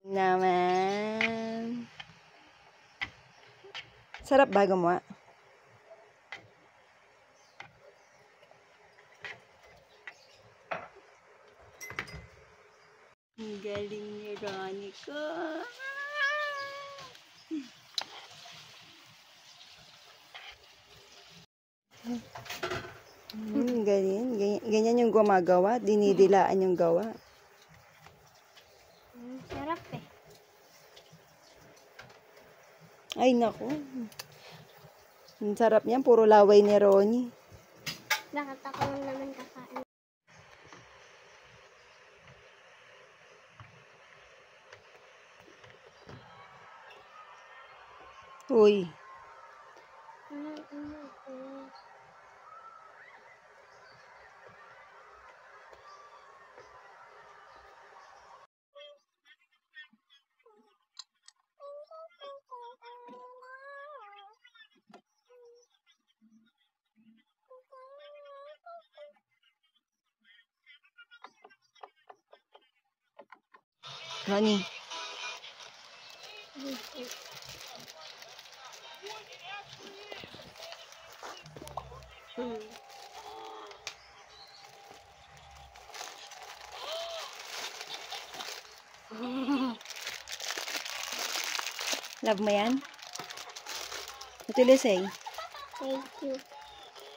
Naman. Sarap ba gumawa? Ang galing ni Ronnie ko. Galing. Ganyan yung gumagawa. Dinidilaan yung gawa. Sarap eh. Ay, naku. Ang sarap niyan. Puro laway ni Ronnie. Bakit ako lang naman kakain? Uy. Ronnie. Love mo yan? What will you say? Thank you.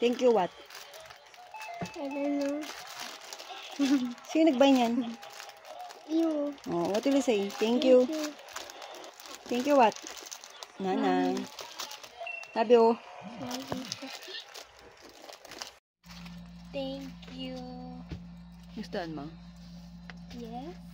Thank you what? I don't know. Sino nagbay niyan? You. Oh, what will you say? Thank you. Thank you what? Nanay. Love you. Thank you. Gustuhan mo? Yes.